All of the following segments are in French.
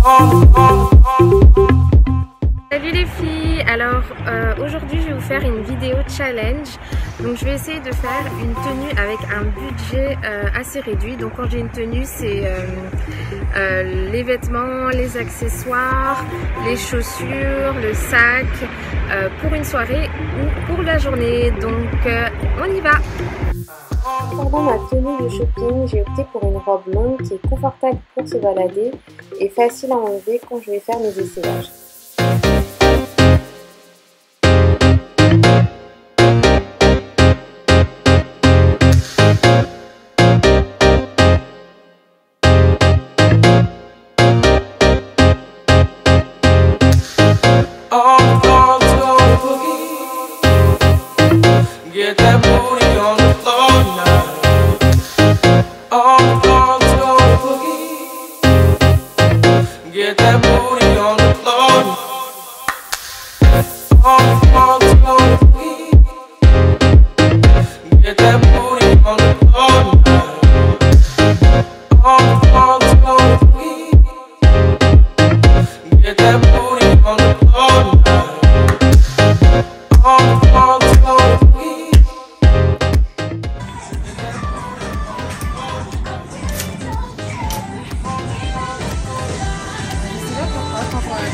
Salut les filles, alors aujourd'hui je vais vous faire une vidéo challenge. Donc je vais essayer de faire une tenue avec un budget assez réduit. Donc quand j'ai une tenue, c'est les vêtements, les accessoires, les chaussures, le sac pour une soirée ou pour la journée. Donc on y va. Pendant ma tenue de shopping, j'ai opté pour une robe longue qui est confortable pour se balader et facile à enlever quand je vais faire mes essayages. Get that booty on the floor now. On the floor, let's go to boogie. Get that booty on the floor. On the floor, let's go to boogie. Get that booty on the floor now. On the floor, let's go to boogie. Get that booty on the floor now. On the floor, let's go to boogie.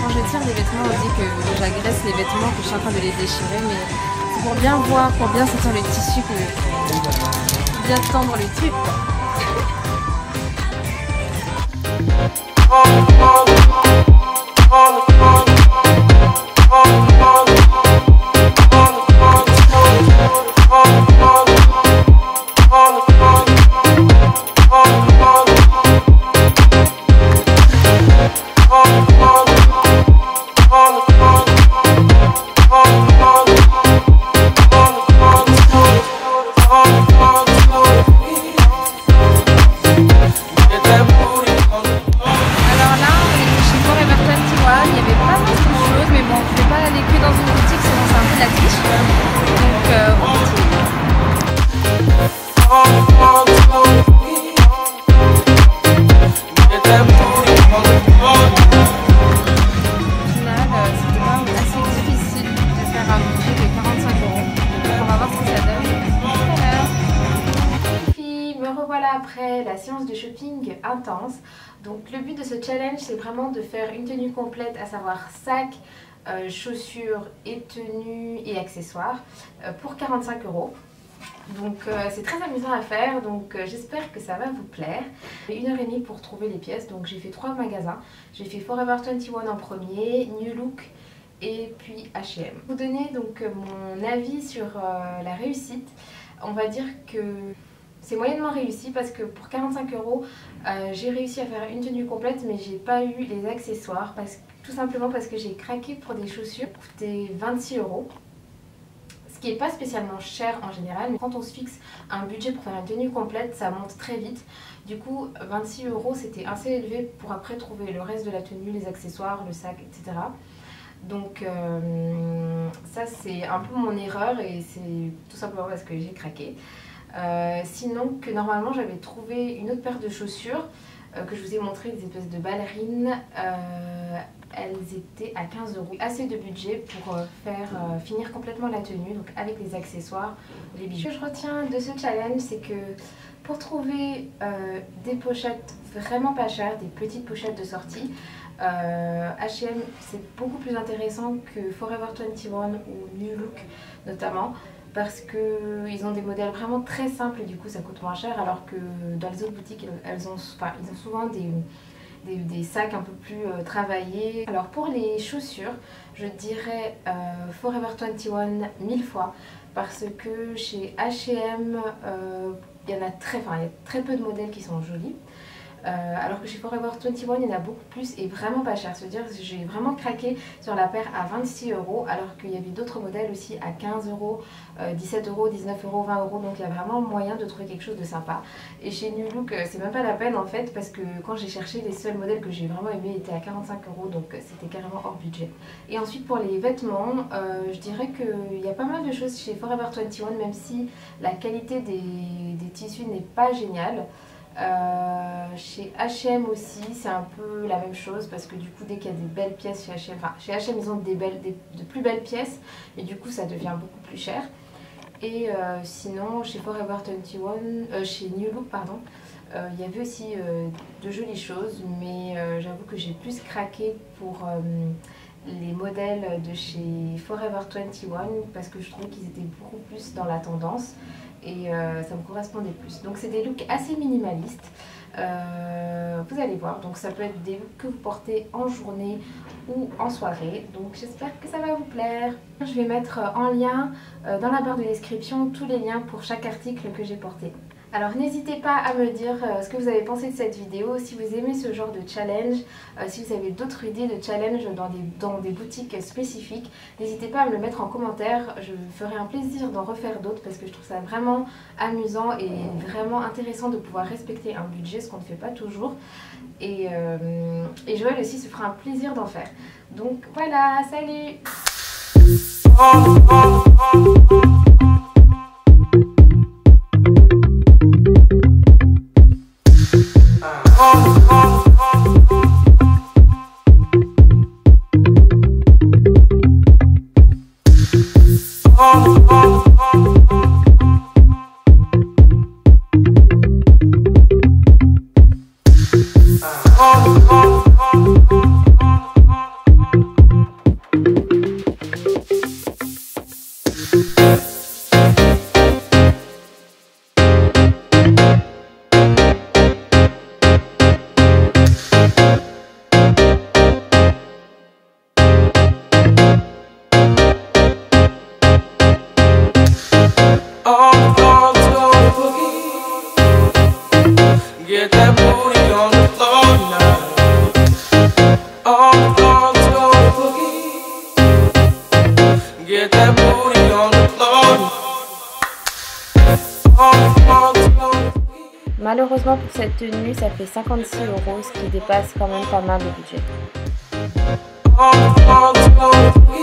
Quand je tire les vêtements, on dit que j'agresse les vêtements, que je suis en train de les déchirer, mais c'est pour bien voir, pour bien sentir le tissu, bien tendre le truc. Revoilà après la séance de shopping intense. Donc le but de ce challenge, c'est vraiment de faire une tenue complète, à savoir sac, chaussures et tenues et accessoires pour 45 €. Donc c'est très amusant à faire, donc j'espère que ça va vous plaire. J'ai 1h30 pour trouver les pièces, donc j'ai fait 3 magasins. J'ai fait Forever 21 en premier, New Look et puis H&M. Pour vous donner donc mon avis sur la réussite, on va dire que c'est moyennement réussi parce que pour 45 €, j'ai réussi à faire une tenue complète, mais j'ai pas eu les accessoires, tout simplement parce que j'ai craqué pour des chaussures qui coûtaient 26 €. Ce qui n'est pas spécialement cher en général, mais quand on se fixe un budget pour faire une tenue complète, ça monte très vite. Du coup, 26 € c'était assez élevé pour après trouver le reste de la tenue, les accessoires, le sac, etc. Donc ça c'est un peu mon erreur et c'est tout simplement parce que j'ai craqué. Sinon que normalement j'avais trouvé une autre paire de chaussures que je vous ai montré, des espèces de ballerines, elles étaient à 15 €. Assez de budget pour finir complètement la tenue, donc avec les accessoires, les bijoux. Ce que je retiens de ce challenge, c'est que pour trouver des pochettes vraiment pas chères, des petites pochettes de sortie, H&M c'est beaucoup plus intéressant que Forever 21 ou New Look notamment, parce qu'ils ont des modèles vraiment très simples et du coup ça coûte moins cher, alors que dans les autres boutiques ils ont souvent des sacs un peu plus travaillés. Alors pour les chaussures, je dirais Forever 21 1000 fois, parce que chez H&M il y a très peu de modèles qui sont jolis. Alors que chez Forever 21 il y en a beaucoup plus et vraiment pas cher. C'est-à-dire que j'ai vraiment craqué sur la paire à 26 € alors qu'il y avait d'autres modèles aussi à 15 €, 17 €, 19 €, 20 €. Donc il y a vraiment moyen de trouver quelque chose de sympa. Et chez New Look c'est même pas la peine en fait, parce que quand j'ai cherché, les seuls modèles que j'ai vraiment aimé étaient à 45 €, donc c'était carrément hors budget. Et ensuite pour les vêtements, je dirais qu'il y a pas mal de choses chez Forever 21, même si la qualité des tissus n'est pas géniale. Chez H&M aussi, c'est un peu la même chose parce que du coup, dès qu'il y a des belles pièces chez H&M, enfin chez H&M ils ont de plus belles pièces et du coup ça devient beaucoup plus cher. Et sinon, chez Forever 21, chez New Look, pardon, il y avait aussi de jolies choses, mais j'avoue que j'ai plus craqué pour les modèles de chez Forever 21 parce que je trouvais qu'ils étaient beaucoup plus dans la tendance et ça me correspondait plus. Donc c'est des looks assez minimalistes. Vous allez voir, donc ça peut être des looks que vous portez en journée ou en soirée, donc j'espère que ça va vous plaire. Je vais mettre en lien dans la barre de description tous les liens pour chaque article que j'ai porté. Alors n'hésitez pas à me dire ce que vous avez pensé de cette vidéo, si vous aimez ce genre de challenge, si vous avez d'autres idées de challenge dans des boutiques spécifiques, n'hésitez pas à me le mettre en commentaire, je ferai un plaisir d'en refaire d'autres parce que je trouve ça vraiment amusant et vraiment intéressant de pouvoir respecter un budget, ce qu'on ne fait pas toujours. Et Joël aussi se fera un plaisir d'en faire. Donc voilà, salut! Get that booty on the floor now. All the dogs go boogie. Get that booty on the floor now. All the dogs go boogie. Malheureusement pour cette tenue, ça fait 56 €, ce qui dépasse quand même pas mal le budget. All the dogs go boogie.